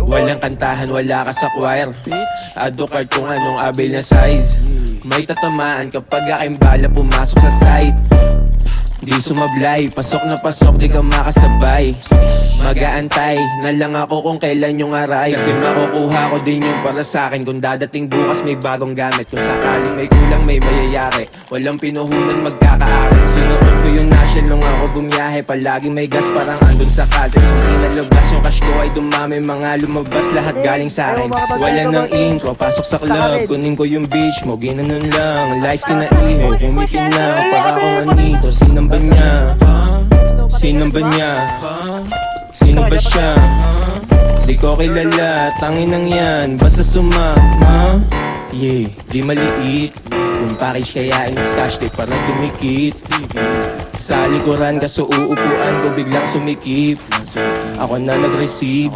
Walang kantahan, wala ka sa choir. Adukart kung anong abil na size. May tatamaan kapag aking bala pumasok sa site. Di sumablay, pasok na pasok, di ka makasabay. Mag-aantay na lang ako kung kailan yung aray. Kasi makukuha ko din yung para sa'kin. Kung dadating bukas may bagong gamit. Kung sakaling may kulang may mayayari. Walang pinuhunan magkakaaral. Sinuot ko yung nashell nung ako bumiyahe. Palaging may gas parang andun sa Caltex. Kung inalabas yung cash ko ay dumami. Mga lumabas lahat galing sa'kin. Wala ng intro, pasok sa club. Kunin ko yung beach mo, ginanon lang. Lights kinaiho, kumikin na. Para akong anito, sinang ba niya? Sinang ba niya? Sino ba siya? Di ko kilala, tanginang yan, basta sumama. Yeah, di maliit. Yung package kaya in-stash, di parang dumikit. Sa likuran kaso uupuan ko biglang sumikip. Ako na nag-receive,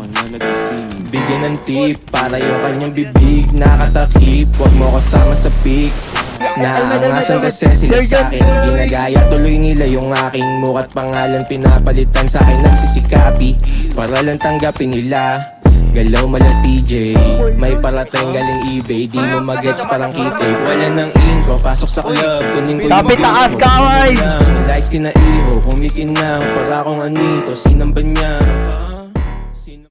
bigyan ng tip. Para yung kanyang bibig nakatakip. Huwag mo kasama sa pic. Naaangasan kasi sila sa'kin. Ginagaya tuloy nila yung aking muka't pangalan. Pinapalitan sa'kin nagsisikapi para lang tanggapin nila. Galaw mala TJ, may parating galing eBay. Di mo magets parang kitay. Wala ng intro, pasok sa club. Kunin ko yung taas kaway! Lights kinaiho, kumikinang para akong anito. Sinang ba niya?